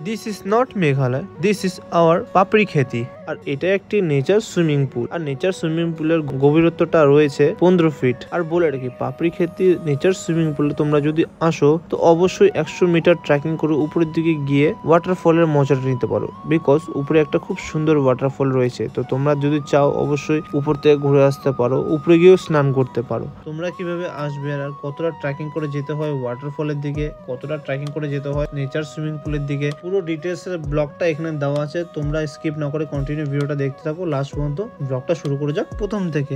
This is not Meghalaya, this is our পাপড়ি খেতি। আর এটা একটি নেচার সুইমিং পুল। আর নেচার সুইমিং পুলের গভীরত্বটা রয়েছে 15 ফিট। আর বলে রাখি, পাপড়ি খেতি নেচার সুইমিং পুলে তোমরা যদি আসো তো অবশ্যই 100 মিটার ট্রেকিং করে উপরের দিকে গিয়ে ওয়াটারফলের মজাটা নিতে পারো, বিকজ উপরে একটা খুব সুন্দর ওয়াটারফল রয়েছে। তো তোমরা যদি চাও অবশ্যই উপর থেকে ঘুরে আসতে পারো, উপরে গিয়েও স্নান করতে পারো। তোমরা কিভাবে আসবে আর কতটা ট্রেকিং করে যেতে হয় ওয়াটারফলের দিকে, কতটা ট্রেকিং করে যেতে হয় নেচার সুইমিং পুলের দিকে, পুরো ডিটেলস এর ব্লগটা এখানে দেওয়া আছে। তোমরা স্কিপ না করে কন্টিনিউ ভিডিওটা দেখতে থাকো লাস্ট পর্যন্ত। ব্লগটা শুরু করে যাক প্রথম থেকে।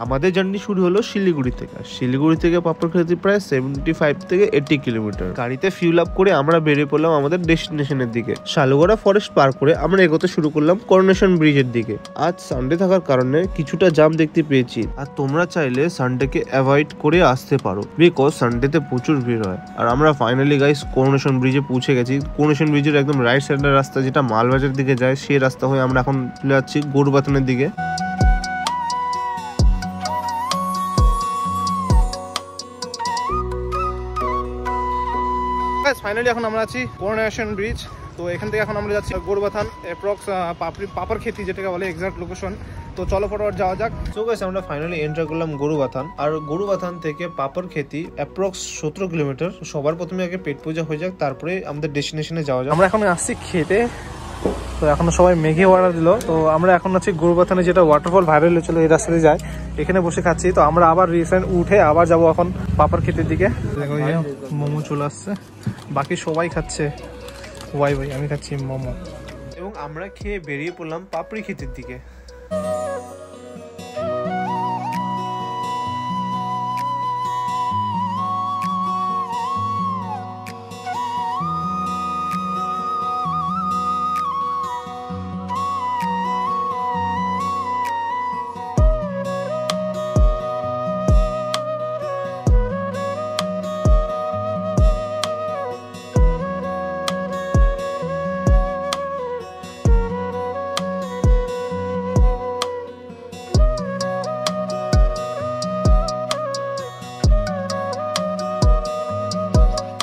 আমাদের জার্নি শুরু হলো শিলিগুড়ি থেকে। শিলিগুড়ি থেকে পাপড়িখাতি প্রায় 75 থেকে 80 কিলোমিটার। গাড়িতে ফিউল আপ করে আমরা বেরিয়ে পড়লাম আমাদের ডেস্টিনেশনের দিকে। শালগড়া ফরেস্ট পার করে আমরা এগোতে শুরু করলাম করোনেশন ব্রিজের দিকে। আজ সানডে থাকার কারণে কিছুটা জাম দেখতে পেয়েছি। আর তোমরা চাইলে সানডেকে অ্যাভয়েড করে আসতে পারো, বিকজ সানডেতে প্রচুর ভিড় হয়। আর আমরা ফাইনালি গাইস করোনেশন ব্রিজে পৌঁছে গেছি। করোনেশন ব্রিজের একদম রাইট সাইডের রাস্তা যেটা মালবাজার দিকে যায়, সেই রাস্তা হয়ে আমরা এখন চলে যাচ্ছি গরুবাথানের দিকে। ফাইনালি এখন আমরা আছি করোনেশন ব্রিজ। তো এখান থেকে এখন আমরা যাচ্ছি গরুবাথান, অ্যাপ্রক্স পাপড় খেতি যেটাকে বলে এক্সাক্ট লোকেশন। তো চলো ফটোয়ার যাওয়া যাক। তো গাইস আমরা ফাইনালি এন্টার করলাম গরুবাথান। আর গরুবাথান থেকে পাপড় খেতি অ্যাপ্রক্স 17 কিলোমিটার। সবার প্রথমে আগে পেট পূজা হয়ে যাক, তারপরে আমাদের ডেস্টিনেশনে যাওয়া যাক। আমরা এখন আসছি খেতে। তো এখন সবাই মেঘে অর্ডার দিল। তো আমরা এখন আছি গরুবাথানে, যেটা ওয়াটারফল ভাইরাল হয়েছিল, এই রাস্তাতে যায়, এখানে বসে খাচ্ছি। তো আমরা আবার রিসেন্ট উঠে আবার যাবো এখন পাপড় খেতের দিকে। দেখো মোমো চলে আসছে, বাকি সবাই খাচ্ছে ওয়াই আমি খাচ্ছি মোমো। এবং আমরা খেয়ে বেরিয়ে পড়লাম পাপড়ি খেতের দিকে।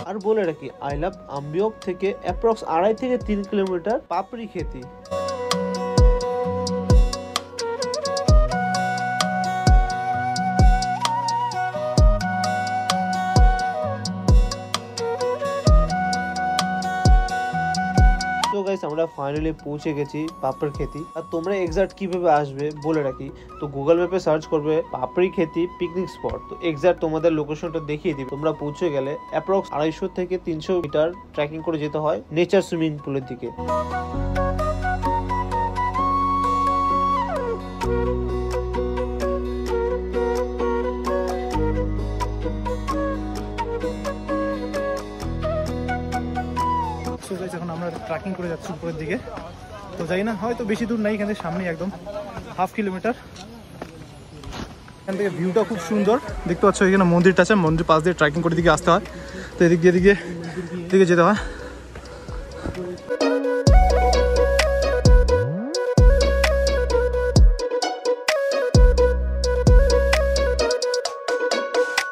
আর বলে রাখি, আই লাভ আম্বিয়ক থেকে অ্যাপ্রক্স 2.5 থেকে 3 কিলোমিটার পাপড়ি খেতি। তো গাইস আমরা ফাইনালি পৌঁছে গেছি পাপড় খেতি। আর তোমরা এক্সাক্ট কিভাবে আসবে বলে রাখি, তো গুগল ম্যাপে সার্চ করবে পাপড়ি খেতি পিকনিক স্পট। তো এক্সাক্ট তোমাদের লোকেশনটা দেখিয়ে দিবে। তোমরা পৌঁছে গেলে অ্যাপ্রক্স 250 থেকে 300 মিটার ট্রেকিং করে যেতে হয় নেচার সুইমিং পুলের দিকে। এখন আমরা ট্রেকিং করে যাচ্ছি উপরের দিকে। তো যাই না, হয়তো বেশি দূর নাই, এখানে সামনে একদম 1/2 কিলোমিটার। এখান থেকে ভিউটা খুব সুন্দর দেখতে পাচ্ছ। এখানে মন্দিরটা আছে, মন্দির পাশ দিয়ে ট্রেকিং করে দিকে আসতে হয়। তো এদিক দিয়ে দিকে যেতে হয়।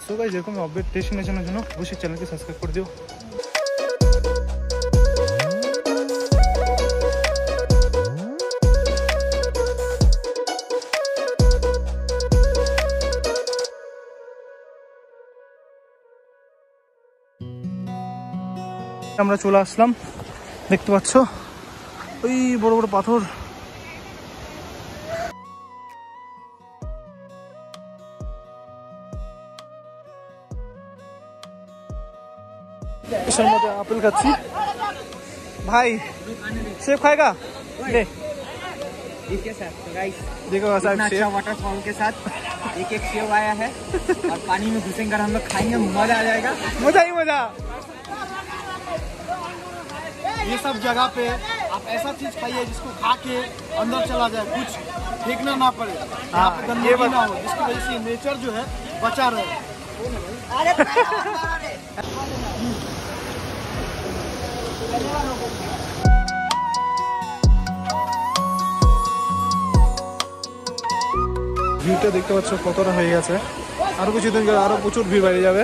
তো গাইস এরকম আপডেট ডেস্টিনেশনের জন্য অবশ্যই চ্যানেলকে সাবস্ক্রাইব করে দিও। আমরা চলে আসলাম, দেখতে পাচ্ছ ওই বড় বড় পাথর। এর মধ্যে আপেল খাচ্ছি। ভাই सेब खाएगा? ले देखिए सर, तो गाइस देखो इतना अच्छा वाटरफॉल के साथ एक सेब आया है और पानी में घुसेंगे, हम लोग खाएंगे, मजा आ जाएगा। मजा ही मजा। ये सब जगह पे आप ऐसा चीज खाइए जिसको खा के अंदर चला जाए, कुछ फेंकना ना पड़े, यहाँ पे गंदगी ना हो, जिसकी वजह से नेचर जो है बचा रहे। ভিউটা দেখতে পাচ্ছ কতটা হয়ে গেছে। আরো কিছুদিন গেলে আরো প্রচুর ভিড় বেড়ে যাবে।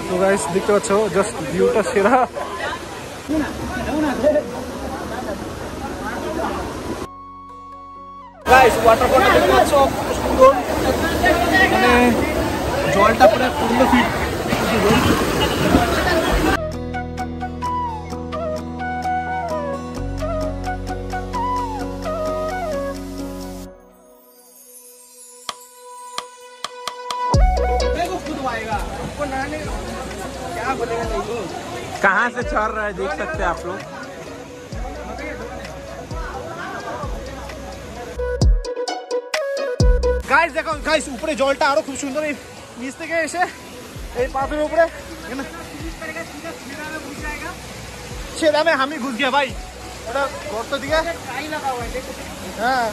তো গাইস দেখতে পাচ্ছ জাস্ট ভিউটা সেরা। গাইস ওয়াটারফলটা দেখতে পাচ্ছ কত সুন্দর, মানে জলটা পুরো 15 ফিট। कहाँ से चढ़ रहा है देख सकते हैं आप लोग। গাইস দেখো গাইস উপরে জলটা আরো খুব সুন্দর, এই নিচ থেকে এসে এই পাথরের উপরে ছেড়া में हम ही घुस गया भाई, ওটা গর্ত দিকে। হ্যাঁ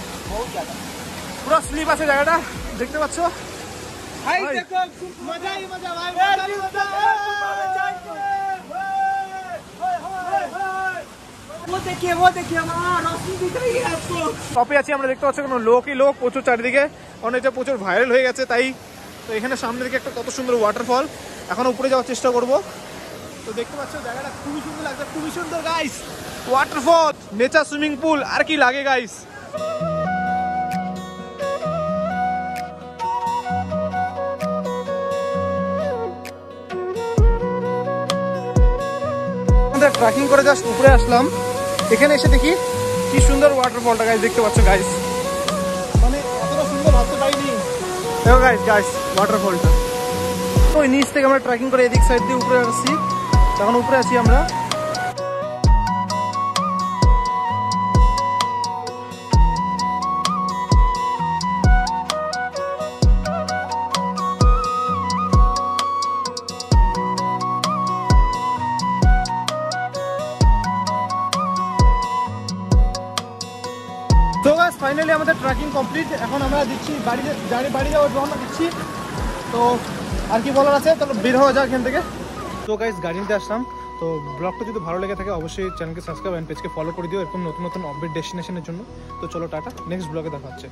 পুরো স্লিপ আছে জায়গাটা, দেখতে পাচ্ছ ভাই। দেখো মজা ही मजा भाई, वो देखिए वहाँ रोशनी दिख रही है आपको। টপে আছি আমরা, দেখতে পাচ্ছ কোনো লোকই লোক প্রচুর চারিদিকে, অনেকটা প্রচুর ভাইরাল হয়ে গেছে তাই। তো এখানে সামনে দিকে একটা কত সুন্দর ওয়াটারফল, এখন উপরে যাওয়ার চেষ্টা করব। তো দেখতে পাচ্ছ জায়গাটা খুবই সুন্দর লাগছে, খুবই সুন্দর guys. Waterfall, nature swimming pool, আর কি লাগে গাইস। আমরা ট্রেকিং করে জাস্ট উপরে আসলাম, এখানে এসে দেখি কি সুন্দর ওয়াটারফলটা গাইস, দেখতে পাচ্ছ গাইস, মানে এতটা সুন্দর ভাবতে পারিনি। দেখো গাইস গাইস ওয়াটারফলটা, তো ওই নিচ থেকে আমরা ট্রেকিং করে এদিক সাইড দিয়ে উপরে আসছি, তখন উপরে আছি আমরা। তো গাইস ফাইনালি আমাদের ট্রেকিং কমপ্লিট, এখন আমরা দিচ্ছি বাড়ি যাওয়ার রওনা দিচ্ছি। তো আর কি বলার আছে, তাহলে বের হওয়া যাক এখান থেকে। তো গাইস গাড়ি নিতে আসলাম, তো ব্লগটা যদি ভালো লেগে থাকে অবশ্যই চ্যানেলকে সাবস্ক্রাইব এন্ড পেজকে ফলো করে দিও এরকম নতুন নতুন আপডেট ডেস্টিনেশনের জন্য। তো চলো টাটা, নেক্সট ব্লগে দেখা হচ্ছে।